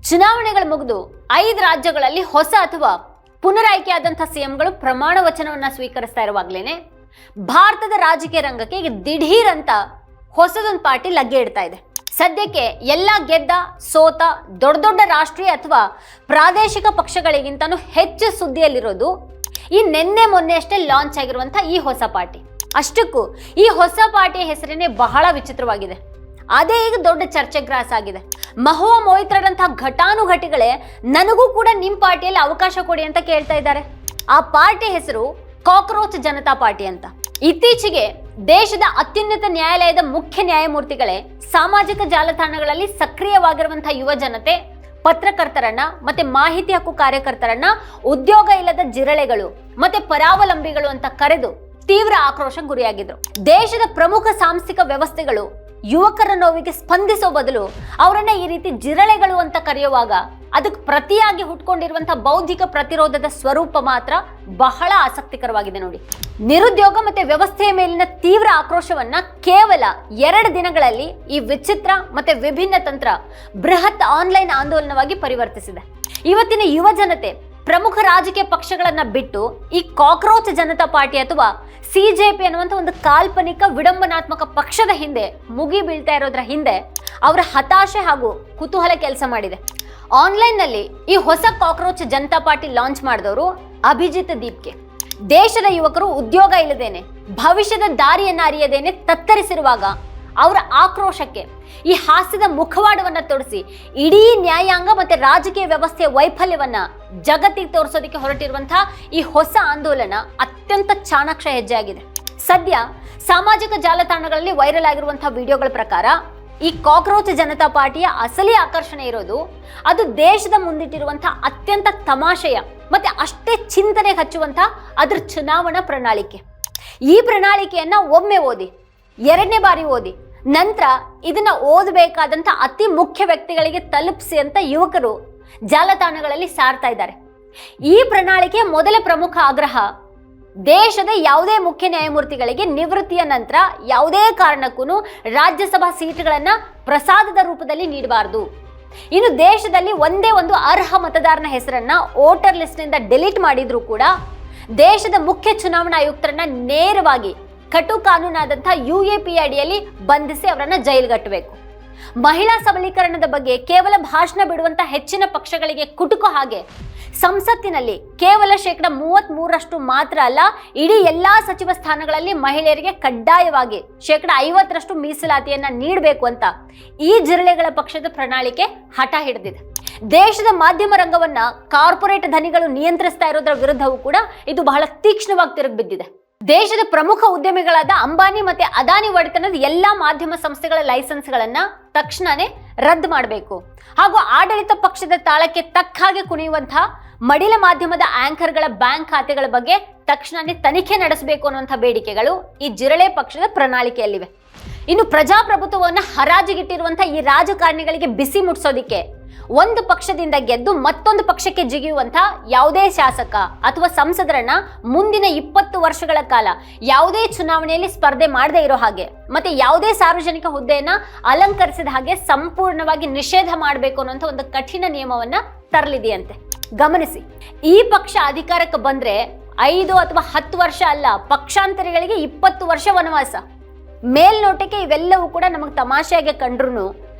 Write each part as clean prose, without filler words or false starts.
ಚುನಾವಣೆಗಳು ಮುಗಿದು 5 ರಾಜ್ಯಗಳಲ್ಲಿ ಹೊಸ ಅಥವಾ ಪುನರಾಯ್ಕೆಯಾದಂತಹ ಸಿಎಂಗಳು ಪ್ರಮಾಣ ವಚನವನ್ನ ಸ್ವೀಕರಿಸ್ತಾ ಇರುವಾಗ್ಲೇನೆ ಭಾರತದ ರಾಜಕೀಯ ರಂಗಕ್ಕೆ ಈಗ ದಿಢೀರ್ ಅಂತ ಹೊಸದೊಂದು ಪಾರ್ಟಿ ಲಗ್ಗೆ ಇಡ್ತಾ ಇದೆ. ಸದ್ಯಕ್ಕೆ ಎಲ್ಲ ಗೆದ್ದ ಸೋತ ದೊಡ್ಡ ದೊಡ್ಡ ರಾಷ್ಟ್ರೀಯ ಅಥವಾ ಪ್ರಾದೇಶಿಕ ಪಕ್ಷಗಳಿಗಿಂತನೂ ಹೆಚ್ಚು ಸುದ್ದಿಯಲ್ಲಿರೋದು ಈ ನಿನ್ನೆ ಮೊನ್ನೆ ಅಷ್ಟೇ ಲಾಂಚ್ ಆಗಿರುವಂತಹ ಈ ಹೊಸ ಪಾರ್ಟಿ. ಅಷ್ಟಕ್ಕೂ ಈ ಹೊಸ ಪಾರ್ಟಿಯ ಹೆಸರೇನೆ ಬಹಳ ವಿಚಿತ್ರವಾಗಿದೆ. ಅದೇ ಈಗ ದೊಡ್ಡ ಚರ್ಚೆ ಗ್ರಾಸ ಆಗಿದೆ. ಮಹುವಾ ಮೊಯಿತ್ರರಂತಹ ಘಟಾನುಘಟಿಗಳೇ ನನಗೂ ಕೂಡ ನಿಮ್ಮ ಪಾರ್ಟಿಯಲ್ಲಿ ಅವಕಾಶ ಕೊಡಿ ಅಂತ ಕೇಳ್ತಾ ಇದ್ದಾರೆ. ಆ ಪಾರ್ಟಿ ಹೆಸರು ಕಾಕ್ರೋಚ್ ಜನತಾ ಪಾರ್ಟಿ ಅಂತ. ಇತ್ತೀಚೆಗೆ ದೇಶದ ಅತ್ಯುನ್ನತ ನ್ಯಾಯಾಲಯದ ಮುಖ್ಯ ನ್ಯಾಯಮೂರ್ತಿಗಳೇ ಸಾಮಾಜಿಕ ಜಾಲತಾಣಗಳಲ್ಲಿ ಸಕ್ರಿಯವಾಗಿರುವಂತಹ ಯುವ ಜನತೆ, ಪತ್ರಕರ್ತರನ್ನ ಮತ್ತೆ ಮಾಹಿತಿ ಹಕ್ಕು ಕಾರ್ಯಕರ್ತರನ್ನ ಉದ್ಯೋಗ ಇಲ್ಲದ ಜಿರಳೆಗಳು ಮತ್ತೆ ಪರಾವಲಂಬಿಗಳು ಅಂತ ಕರೆದು ತೀವ್ರ ಆಕ್ರೋಶಕ್ಕೆ ಗುರಿಯಾಗಿದ್ರು. ದೇಶದ ಪ್ರಮುಖ ಸಾಂಸ್ಥಿಕ ವ್ಯವಸ್ಥೆಗಳು ಯುವಕರ ನೋವಿಗೆ ಸ್ಪಂದಿಸೋ ಬದಲು ಅವರನ್ನ ಈ ರೀತಿ ಜಿರಳೆಗಳು ಅಂತ ಕರೆಯುವಾಗ ಅದಕ್ಕೆ ಪ್ರತಿಯಾಗಿ ಹುಟ್ಕೊಂಡಿರುವಂತಹ ಬೌದ್ಧಿಕ ಪ್ರತಿರೋಧದ ಸ್ವರೂಪ ಮಾತ್ರ ಬಹಳ ಆಸಕ್ತಿಕರವಾಗಿದೆ ನೋಡಿ. ನಿರುದ್ಯೋಗ ಮತ್ತೆ ವ್ಯವಸ್ಥೆಯ ಮೇಲಿನ ತೀವ್ರ ಆಕ್ರೋಶವನ್ನ ಕೇವಲ 2 ದಿನಗಳಲ್ಲಿ ಈ ವಿಚಿತ್ರ ಮತ್ತೆ ವಿಭಿನ್ನ ತಂತ್ರ ಬೃಹತ್ ಆನ್ಲೈನ್ ಆಂದೋಲನವಾಗಿ ಪರಿವರ್ತಿಸಿದೆ. ಇವತ್ತಿನ ಯುವ ಜನತೆ ಪ್ರಮುಖ ರಾಜಕೀಯ ಪಕ್ಷಗಳನ್ನ ಬಿಟ್ಟು ಈ ಕಾಕ್ರೋಚ್ ಜನತಾ ಪಾರ್ಟಿ ಅಥವಾ ಸಿಜೆಪಿ ಅನ್ನುವಂಥ ಒಂದು ಕಾಲ್ಪನಿಕ ವಿಡಂಬನಾತ್ಮಕ ಪಕ್ಷದ ಹಿಂದೆ ಮುಗಿ ಬೀಳ್ತಾ ಇರೋದ್ರ ಹಿಂದೆ ಅವರ ಹತಾಶೆ ಹಾಗೂ ಕುತೂಹಲ ಕೆಲಸ ಮಾಡಿದೆ. ಆನ್ಲೈನ್ ನಲ್ಲಿ ಈ ಹೊಸ ಕಾಕ್ರೋಚ್ ಜನತಾ ಪಾರ್ಟಿ ಲಾಂಚ್ ಮಾಡಿದವರು ಅಭಿಜಿತ್ ದೀಪ್ಗೆ. ದೇಶದ ಯುವಕರು ಉದ್ಯೋಗ ಇಲ್ಲದೇನೆ ಭವಿಷ್ಯದ ದಾರಿಯನ್ನ ಅರಿಯದೇನೆ ತತ್ತರಿಸಿರುವಾಗ ಅವರ ಆಕ್ರೋಶಕ್ಕೆ ಈ ಹಾಸ್ಯದ ಮುಖವಾಡವನ್ನ ತೊಡಿಸಿ ಇಡೀ ನ್ಯಾಯಾಂಗ ಮತ್ತೆ ರಾಜಕೀಯ ವ್ಯವಸ್ಥೆಯ ವೈಫಲ್ಯವನ್ನ ಜಗತ್ತಿಗೆ ತೋರಿಸೋದಕ್ಕೆ ಹೊರಟಿರುವಂತಹ ಈ ಹೊಸ ಆಂದೋಲನ ಅತ್ಯಂತ ಚಾಣಾಕ್ಷ ಹೆಜ್ಜೆ ಆಗಿದೆ. ಸದ್ಯ ಸಾಮಾಜಿಕ ಜಾಲತಾಣಗಳಲ್ಲಿ ವೈರಲ್ ಆಗಿರುವಂತಹ ವಿಡಿಯೋಗಳ ಪ್ರಕಾರ ಈ ಕಾಕ್ರೋಚ್ ಜನತಾ ಪಾರ್ಟಿಯ ಅಸಲಿ ಆಕರ್ಷಣೆ ಇರೋದು ಅದು ದೇಶದ ಮುಂದಿಟ್ಟಿರುವಂತಹ ಅತ್ಯಂತ ತಮಾಷೆಯ ಮತ್ತೆ ಅಷ್ಟೇ ಚಿಂತನೆ ಹಚ್ಚುವಂತಹ ಅದರ ಚುನಾವಣಾ ಪ್ರಣಾಳಿಕೆ. ಈ ಪ್ರಣಾಳಿಕೆಯನ್ನ ಒಮ್ಮೆ ಓದಿ, 2ನೇ ಬಾರಿ ಓದಿ, ನಂತರ ಇದನ್ನ ಓದಬೇಕಾದಂತ ಅತಿ ಮುಖ್ಯ ವ್ಯಕ್ತಿಗಳಿಗೆ ತಲುಪಿಸಿ ಅಂತ ಯುವಕರು ಜಾಲತಾಣಗಳಲ್ಲಿ ಸಾರ್ತಾ ಇದ್ದಾರೆ. ಈ ಪ್ರಣಾಳಿಕೆಯ ಮೊದಲ ಪ್ರಮುಖ ಆಗ್ರಹ ದೇಶದ ಯಾವುದೇ ಮುಖ್ಯ ನ್ಯಾಯಮೂರ್ತಿಗಳಿಗೆ ನಿವೃತ್ತಿಯ ನಂತರ ಯಾವುದೇ ಕಾರಣಕ್ಕೂ ರಾಜ್ಯಸಭಾ ಸೀಟ್ಗಳನ್ನ ಪ್ರಸಾದದ ರೂಪದಲ್ಲಿ ನೀಡಬಾರದು. ಇನ್ನು ದೇಶದಲ್ಲಿ ಒಂದೇ ಒಂದು ಅರ್ಹ ಮತದಾರನ ಹೆಸರನ್ನ ವೋಟರ್ ಲಿಸ್ಟ್ ನಿಂದ ಡಿಲೀಟ್ ಮಾಡಿದ್ರು ಕೂಡ ದೇಶದ ಮುಖ್ಯ ಚುನಾವಣಾ ಆಯುಕ್ತರನ್ನ ನೇರವಾಗಿ ಕಟು ಕಾನೂನಾದಂತಹ UAP ಅಡಿಯಲ್ಲಿ ಬಂಧಿಸಿ ಅವರನ್ನ ಜೈಲ್ಗಟ್ಟಬೇಕು. ಮಹಿಳಾ ಸಬಲೀಕರಣದ ಬಗ್ಗೆ ಕೇವಲ ಭಾಷಣ ಬಿಡುವಂತ ಹೆಚ್ಚಿನ ಪಕ್ಷಗಳಿಗೆ ಕುಟುಕು ಹಾಗೆ ಸಂಸತ್ತಿನಲ್ಲಿ ಕೇವಲ 33% ಮಾತ್ರ ಅಲ್ಲ, ಇಡೀ ಎಲ್ಲಾ ಸಚಿವ ಸ್ಥಾನಗಳಲ್ಲಿ ಮಹಿಳೆಯರಿಗೆ ಕಡ್ಡಾಯವಾಗಿ 50% ಮೀಸಲಾತಿಯನ್ನ ನೀಡಬೇಕು ಅಂತ ಈ ಜಿರಳೆಗಳ ಪಕ್ಷದ ಪ್ರಣಾಳಿಕೆ ಹಠ ಹಿಡಿದಿದೆ. ದೇಶದ ಮಾಧ್ಯಮ ರಂಗವನ್ನ ಕಾರ್ಪೊರೇಟ್ ಧನಿಗಳು ನಿಯಂತ್ರಿಸ್ತಾ ಇರೋದ್ರ ವಿರುದ್ಧವೂ ಕೂಡ ಇದು ಬಹಳ ತೀಕ್ಷ್ಣವಾಗಿ ತಿರುಗಿ ಬಿದ್ದಿದೆ. ದೇಶದ ಪ್ರಮುಖ ಉದ್ಯಮಿಗಳಾದ ಅಂಬಾನಿ ಮತ್ತೆ ಅದಾನಿ ಒಡೆತನದ ಎಲ್ಲಾ ಮಾಧ್ಯಮ ಸಂಸ್ಥೆಗಳ ಲೈಸೆನ್ಸ್ಗಳನ್ನ ತಕ್ಷಣನೇ ರದ್ದು ಮಾಡಬೇಕು ಹಾಗೂ ಆಡಳಿತ ಪಕ್ಷದ ತಾಳಕ್ಕೆ ತಕ್ಕ ಹಾಗೆ ಕುಣಿಯುವಂತಹ ಮಡಿಲ ಮಾಧ್ಯಮದ ಆಂಕರ್ಗಳ ಬ್ಯಾಂಕ್ ಖಾತೆಗಳ ಬಗ್ಗೆ ತಕ್ಷಣನೇ ತನಿಖೆ ನಡೆಸಬೇಕು ಅನ್ನುವಂಥ ಬೇಡಿಕೆಗಳು ಈ ಜಿರಳೆ ಪಕ್ಷದ ಪ್ರಣಾಳಿಕೆಯಲ್ಲಿವೆ. ಇನ್ನು ಪ್ರಜಾಪ್ರಭುತ್ವವನ್ನು ಹರಾಜಿಗಿಟ್ಟಿರುವಂತಹ ಈ ರಾಜಕಾರಣಿಗಳಿಗೆ ಬಿಸಿ ಮುಟ್ಸೋದಿಕ್ಕೆ ಒಂದು ಪಕ್ಷದಿಂದ ಗೆದ್ದು ಮತ್ತೊಂದು ಪಕ್ಷಕ್ಕೆ ಜಿಗಿಯುವಂತ ಯಾವುದೇ ಶಾಸಕ ಅಥವಾ ಸಂಸದರನ್ನ ಮುಂದಿನ 20 ವರ್ಷಗಳ ಕಾಲ ಯಾವುದೇ ಚುನಾವಣೆಯಲ್ಲಿ ಸ್ಪರ್ಧೆ ಮಾಡದೇ ಇರೋ ಹಾಗೆ ಮತ್ತೆ ಯಾವುದೇ ಸಾರ್ವಜನಿಕ ಹುದ್ದೆಯನ್ನ ಅಲಂಕರಿಸಿದ ಹಾಗೆ ಸಂಪೂರ್ಣವಾಗಿ ನಿಷೇಧ ಮಾಡಬೇಕು ಅನ್ನುವಂಥ ಒಂದು ಕಠಿಣ ನಿಯಮವನ್ನ ತರಲಿದೆಯಂತೆ. ಗಮನಿಸಿ, ಈ ಪಕ್ಷ ಅಧಿಕಾರಕ್ಕೆ ಬಂದ್ರೆ 5 ಅಥವಾ 10 ವರ್ಷ ಅಲ್ಲ, ಪಕ್ಷಾಂತರಿಗಳಿಗೆ 20 ವರ್ಷ ವನವಾಸ. ಮೇಲ್ನೋಟಕ್ಕೆ ಇವೆಲ್ಲವೂ ಕೂಡ ನಮಗೆ ತಮಾಷೆಯಾಗಿ ಕಂಡ್ರು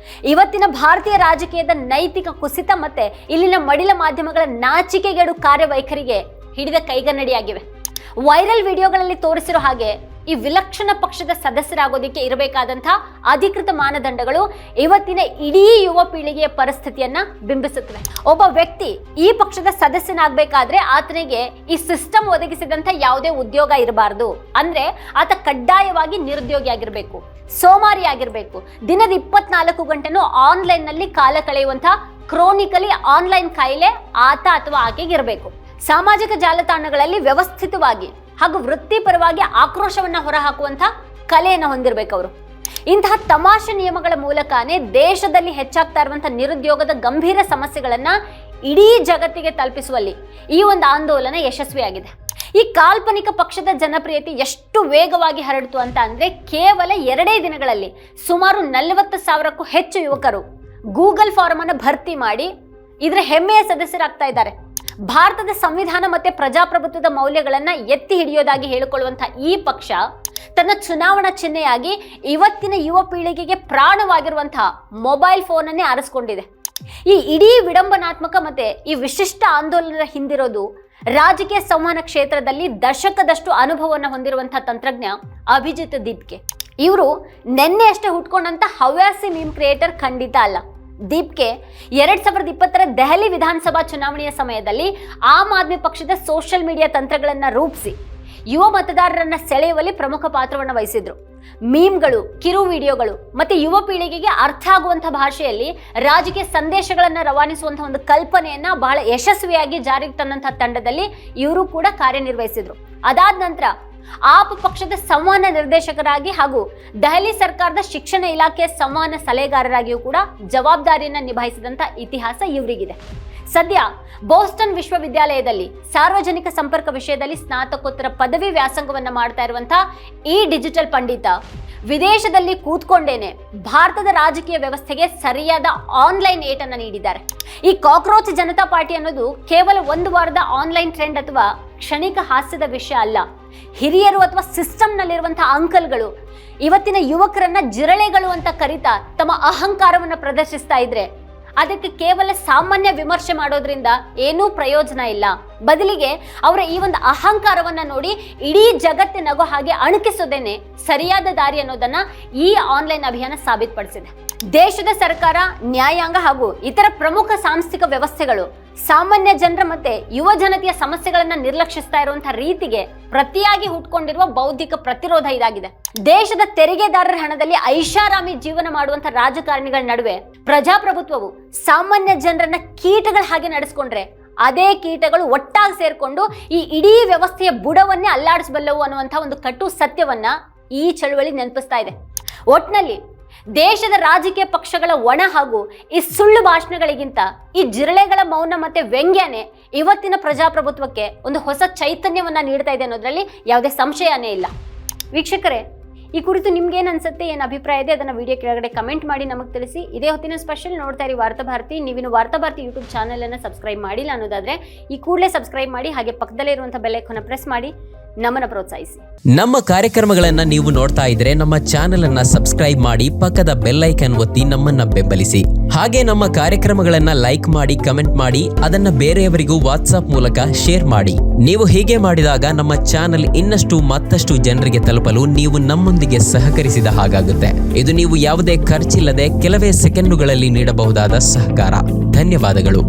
ಇವತ್ತಿನ ಭಾರತೀಯ ರಾಜಕೀಯದ ನೈತಿಕ ಕುಸಿತ ಮತ್ತೆ ಇಲ್ಲಿನ ಮಡಿಲ ಮಾಧ್ಯಮಗಳ ನಾಚಿಕೆಗೇಡು ಕಾರ್ಯವೈಖರಿಗೆ ಹಿಡಿದ ಕೈಗನ್ನಡಿಯಾಗಿವೆ. ವೈರಲ್ ವಿಡಿಯೋಗಳಲ್ಲಿ ತೋರಿಸಿರೋ ಹಾಗೆ ಈ ವಿಲಕ್ಷಣ ಪಕ್ಷದ ಸದಸ್ಯರಾಗೋದಕ್ಕೆ ಇರಬೇಕಾದಂತಹ ಅಧಿಕೃತ ಮಾನದಂಡಗಳು ಇವತ್ತಿನ ಇಡೀ ಯುವ ಪೀಳಿಗೆಯ ಪರಿಸ್ಥಿತಿಯನ್ನ ಬಿಂಬಿಸುತ್ತವೆ. ಒಬ್ಬ ವ್ಯಕ್ತಿ ಈ ಪಕ್ಷದ ಸದಸ್ಯನಾಗಬೇಕಾದ್ರೆ ಆತನಿಗೆ ಈ ಸಿಸ್ಟಮ್ ಒದಗಿಸಿದಂತ ಯಾವುದೇ ಉದ್ಯೋಗ ಇರಬಾರದು. ಅಂದ್ರೆ ಆತ ಕಡ್ಡಾಯವಾಗಿ ನಿರುದ್ಯೋಗಿ ಆಗಿರ್ಬೇಕು, ಸೋಮಾರಿ ಆಗಿರ್ಬೇಕು, ದಿನದ 24 ಗಂಟೆನೂ ಆನ್ಲೈನ್ ನಲ್ಲಿ ಕಾಲ ಕಳೆಯುವಂತಹ ಕ್ರೋನಿಕಲಿ ಆನ್ಲೈನ್ ಕಾಯಿಲೆ ಆತ ಅಥವಾ ಆಕೆಗೆ ಇರಬೇಕು. ಸಾಮಾಜಿಕ ಜಾಲತಾಣಗಳಲ್ಲಿ ವ್ಯವಸ್ಥಿತವಾಗಿ ಹಾಗೂ ವೃತ್ತಿಪರವಾಗಿ ಆಕ್ರೋಶವನ್ನ ಹೊರಹಾಕುವಂತ ಕಲೆಯನ್ನು ಹೊಂದಿರಬೇಕು ಅವರು. ಇಂತಹ ತಮಾಷೆ ನಿಯಮಗಳ ಮೂಲಕನೇ ದೇಶದಲ್ಲಿ ಹೆಚ್ಚಾಗ್ತಾ ಇರುವಂತಹ ನಿರುದ್ಯೋಗದ ಗಂಭೀರ ಸಮಸ್ಯೆಗಳನ್ನ ಇಡೀ ಜಗತ್ತಿಗೆ ತಲುಪಿಸುವಲ್ಲಿ ಈ ಒಂದು ಆಂದೋಲನ ಯಶಸ್ವಿಯಾಗಿದೆ. ಈ ಕಾಲ್ಪನಿಕ ಪಕ್ಷದ ಜನಪ್ರಿಯತೆ ಎಷ್ಟು ವೇಗವಾಗಿ ಹರಡಿತು ಅಂತ ಅಂದ್ರೆ ಕೇವಲ 2 ದಿನಗಳಲ್ಲಿ ಸುಮಾರು 40,000ಕ್ಕೂ ಹೆಚ್ಚು ಯುವಕರು ಗೂಗಲ್ ಫಾರಂ ಅನ್ನು ಭರ್ತಿ ಮಾಡಿ ಇದರ ಹೆಮ್ಮೆಯ ಸದಸ್ಯರಾಗ್ತಾ ಇದ್ದಾರೆ. ಭಾರತದ ಸಂವಿಧಾನ ಮತ್ತೆ ಪ್ರಜಾಪ್ರಭುತ್ವದ ಮೌಲ್ಯಗಳನ್ನ ಎತ್ತಿ ಹಿಡಿಯೋದಾಗಿ ಹೇಳಿಕೊಳ್ಳುವಂತಹ ಈ ಪಕ್ಷ ತನ್ನ ಚುನಾವಣಾ ಚಿಹ್ನೆಯಾಗಿ ಇವತ್ತಿನ ಯುವ ಪೀಳಿಗೆಗೆ ಪ್ರಾಣವಾಗಿರುವಂತಹ ಮೊಬೈಲ್ ಫೋನ್ ಅನ್ನೇ ಆರಿಸ್ಕೊಂಡಿದೆ. ಈ ಇಡೀ ವಿಡಂಬನಾತ್ಮಕ ಮತ್ತೆ ಈ ವಿಶಿಷ್ಟ ಆಂದೋಲನದ ಹಿಂದಿರೋದು ರಾಜಕೀಯ ಸಂವಹನ ಕ್ಷೇತ್ರದಲ್ಲಿ ದಶಕದಷ್ಟು ಅನುಭವವನ್ನು ಹೊಂದಿರುವಂತಹ ತಂತ್ರಜ್ಞ ಅಭಿಜಿತ್ ದೀಪ್ಕೆ. ಇವರು ನಿನ್ನೆ ಅಷ್ಟೇ ಹುಟ್ಕೊಂಡಂತ ಹವ್ಯಾಸಿ ಮೀಮ್ ಕ್ರಿಯೇಟರ್ ಖಂಡಿತ ಅಲ್ಲ. ದೀಪ್ಕೆ 2020 ದೆಹಲಿ ವಿಧಾನಸಭಾ ಚುನಾವಣೆಯ ಸಮಯದಲ್ಲಿ ಆಮ್ ಆದ್ಮಿ ಪಕ್ಷದ ಸೋಷಿಯಲ್ ಮೀಡಿಯಾ ತಂತ್ರಗಳನ್ನ ರೂಪಿಸಿ ಯುವ ಮತದಾರರನ್ನ ಸೆಳೆಯುವಲ್ಲಿ ಪ್ರಮುಖ ಪಾತ್ರವನ್ನು ವಹಿಸಿದ್ರು. ಮೀಮ್ಗಳು, ಕಿರು ವಿಡಿಯೋಗಳು ಮತ್ತೆ ಯುವ ಪೀಳಿಗೆಗೆ ಅರ್ಥ ಆಗುವಂತಹ ಭಾಷೆಯಲ್ಲಿ ರಾಜಕೀಯ ಸಂದೇಶಗಳನ್ನ ರವಾನಿಸುವಂತಹ ಒಂದು ಕಲ್ಪನೆಯನ್ನ ಬಹಳ ಯಶಸ್ವಿಯಾಗಿ ಜಾರಿಗೆ ತಂದಂತಹ ತಂಡದಲ್ಲಿ ಇವರು ಕೂಡ ಕಾರ್ಯನಿರ್ವಹಿಸಿದ್ರು. ಅದಾದ ನಂತರ ಆಪ್ ಪಕ್ಷದ ಸಂವಹನ ನಿರ್ದೇಶಕರಾಗಿ ಹಾಗೂ ದೆಹಲಿ ಸರ್ಕಾರದ ಶಿಕ್ಷಣ ಇಲಾಖೆಯ ಸಂವಹನ ಸಲಹೆಗಾರರಾಗಿಯೂ ಕೂಡ ಜವಾಬ್ದಾರಿಯನ್ನ ನಿಭಾಯಿಸಿದಂತ ಇತಿಹಾಸ ಇವರಿಗಿದೆ. ಸದ್ಯ ಬೋಸ್ಟನ್ ವಿಶ್ವವಿದ್ಯಾಲಯದಲ್ಲಿ ಸಾರ್ವಜನಿಕ ಸಂಪರ್ಕ ವಿಷಯದಲ್ಲಿ ಸ್ನಾತಕೋತ್ತರ ಪದವಿ ವ್ಯಾಸಂಗವನ್ನ ಮಾಡ್ತಾ ಇರುವಂತಹ ಈ ಡಿಜಿಟಲ್ ಪಂಡಿತ ವಿದೇಶದಲ್ಲಿ ಕೂತ್ಕೊಂಡೇನೆ ಭಾರತದ ರಾಜಕೀಯ ವ್ಯವಸ್ಥೆಗೆ ಸರಿಯಾದ ಆನ್ಲೈನ್ ಏಟನ್ನು ನೀಡಿದ್ದಾರೆ. ಈ ಕಾಕ್ರೋಚ್ ಜನತಾ ಪಾರ್ಟಿ ಅನ್ನೋದು ಕೇವಲ ಒಂದು ವಾರದ ಆನ್ಲೈನ್ ಟ್ರೆಂಡ್ ಅಥವಾ ಕ್ಷಣಿಕ ಹಾಸ್ಯದ ವಿಷಯ ಅಲ್ಲ. ಹಿರಿಯರು ಅಥವಾ ಸಿಸ್ಟಮ್ನಲ್ಲಿರುವಂತಹ ಅಂಕಲ್ಗಳು ಇವತ್ತಿನ ಯುವಕರನ್ನ ಜಿರಳೆಗಳು ಅಂತ ಕರೀತಾ ತಮ್ಮ ಅಹಂಕಾರವನ್ನು ಪ್ರದರ್ಶಿಸ್ತಾ ಇದ್ರೆ ಅದಕ್ಕೆ ಕೇವಲ ಸಾಮಾನ್ಯ ವಿಮರ್ಶೆ ಮಾಡೋದ್ರಿಂದ ಏನೂ ಪ್ರಯೋಜನ ಇಲ್ಲ. ಬದಲಿಗೆ ಅವರ ಈ ಒಂದು ಅಹಂಕಾರವನ್ನ ನೋಡಿ ಇಡೀ ಜಗತ್ತು ನಗೋ ಹಾಗೆ ಅಣಕಿಸೋದೇನೆ ಸರಿಯಾದ ದಾರಿ ಅನ್ನೋದನ್ನ ಈ ಆನ್ಲೈನ್ ಅಭಿಯಾನ ಸಾಬೀತುಪಡಿಸಿದೆ. ದೇಶದ ಸರ್ಕಾರ, ನ್ಯಾಯಾಂಗ ಹಾಗೂ ಇತರ ಪ್ರಮುಖ ಸಾಂಸ್ಥಿಕ ವ್ಯವಸ್ಥೆಗಳು ಸಾಮಾನ್ಯ ಜನರ ಮತ್ತೆ ಯುವ ಜನತೆಯ ಸಮಸ್ಯೆಗಳನ್ನ ನಿರ್ಲಕ್ಷಿಸ್ತಾ ಇರುವಂತಹ ರೀತಿಗೆ ಪ್ರತಿಯಾಗಿ ಹುಟ್ಕೊಂಡಿರುವ ಬೌದ್ಧಿಕ ಪ್ರತಿರೋಧ ಇದಾಗಿದೆ. ದೇಶದ ತೆರಿಗೆದಾರರ ಹಣದಲ್ಲಿ ಐಷಾರಾಮಿ ಜೀವನ ಮಾಡುವಂತಹ ರಾಜಕಾರಣಿಗಳ ನಡುವೆ ಪ್ರಜಾಪ್ರಭುತ್ವವು ಸಾಮಾನ್ಯ ಜನರನ್ನ ಕೀಟಗಳ ಹಾಗೆ ನಡೆಸ್ಕೊಂಡ್ರೆ ಅದೇ ಕೀಟಗಳು ಒಟ್ಟಾಗಿ ಸೇರ್ಕೊಂಡು ಈ ಇಡೀ ವ್ಯವಸ್ಥೆಯ ಬುಡವನ್ನೇ ಅಲ್ಲಾಡಿಸಬಲ್ಲವು ಅನ್ನುವಂತಹ ಒಂದು ಕಟು ಸತ್ಯವನ್ನ ಈ ಚಳುವಳಿ ನೆನಪಿಸ್ತಾ ಇದೆ. ಒಟ್ನಲ್ಲಿ ದೇಶದ ರಾಜಕೀಯ ಪಕ್ಷಗಳ ಒಣ ಹಾಗೂ ಈ ಸುಳ್ಳು ಭಾಷಣಗಳಿಗಿಂತ ಈ ಜಿರಳೆಗಳ ಮೌನ ಮತ್ತೆ ವ್ಯಂಗ್ಯನೇ ಇವತ್ತಿನ ಪ್ರಜಾಪ್ರಭುತ್ವಕ್ಕೆ ಒಂದು ಹೊಸ ಚೈತನ್ಯವನ್ನ ನೀಡ್ತಾ ಇದೆ ಅನ್ನೋದ್ರಲ್ಲಿ ಯಾವುದೇ ಸಂಶಯನೇ ಇಲ್ಲ. ವೀಕ್ಷಕರೇ, ಈ ಕುರಿತು ನಿಮ್ಗೇನು ಅನ್ಸುತ್ತೆ, ಏನು ಅಭಿಪ್ರಾಯ ಇದೆ ಅದನ್ನ ವಿಡಿಯೋ ಕೆಳಗಡೆ ಕಮೆಂಟ್ ಮಾಡಿ ನಮಗೆ ತಿಳಿಸಿ. ಇದೇ ಹೊತ್ತಿನ ಸ್ಪೆಷಲ್ ನೋಡ್ತಾ ಇರಿ ವಾರ್ತಾಭಾರತಿ. ನೀವಿನ್ನು ವಾರ್ತಾಭಾರತಿ ಯೂಟ್ಯೂಬ್ ಚಾನಲ್ ಅನ್ನು ಸಬ್ಸ್ಕ್ರೈಬ್ ಮಾಡಿಲ್ಲ ಅನ್ನೋದಾದ್ರೆ ಈ ಕೂಡಲೇ ಸಬ್ಸ್ಕ್ರೈಬ್ ಮಾಡಿ, ಹಾಗೆ ಪಕ್ಕದಲ್ಲೇ ಇರುವಂತಹ ಬೆಲ್ ಐಕಾನ್ ಪ್ರೆಸ್ ಮಾಡಿ ನಮ್ಮನ್ನ ಪ್ರೋತ್ಸಾಹಿಸಿ. ನಮ್ಮ ಕಾರ್ಯಕ್ರಮಗಳನ್ನ ನೀವು ನೋಡ್ತಾ ಇದ್ರೆ ನಮ್ಮ ಚಾನೆಲ್ ಅನ್ನ ಸಬ್ಸ್ಕ್ರೈಬ್ ಮಾಡಿ, ಪಕ್ಕದ ಬೆಲ್ ಐಕಾನ್ ಒತ್ತಿ ನಮ್ಮನ್ನ ಬೆಂಬಲಿಸಿ. ಹಾಗೆ ನಮ್ಮ ಕಾರ್ಯಕ್ರಮಗಳನ್ನ ಲೈಕ್ ಮಾಡಿ, ಕಮೆಂಟ್ ಮಾಡಿ, ಅದನ್ನ ಬೇರೆಯವರಿಗೂ ವಾಟ್ಸ್ಆಪ್ ಮೂಲಕ ಶೇರ್ ಮಾಡಿ. ನೀವು ಹೀಗೆ ಮಾಡಿದಾಗ ನಮ್ಮ ಚಾನೆಲ್ ಇನ್ನಷ್ಟು ಮತ್ತಷ್ಟು ಜನರಿಗೆ ತಲುಪಲು ನೀವು ನಮ್ಮೊಂದಿಗೆ ಸಹಕರಿಸಿದ ಹಾಗಾಗುತ್ತೆ. ಇದು ನೀವು ಯಾವುದೇ ಖರ್ಚಿಲ್ಲದೆ ಕೆಲವೇ ಸೆಕೆಂಡುಗಳಲ್ಲಿ ನೀಡಬಹುದಾದ ಸಹಕಾರ. ಧನ್ಯವಾದಗಳು.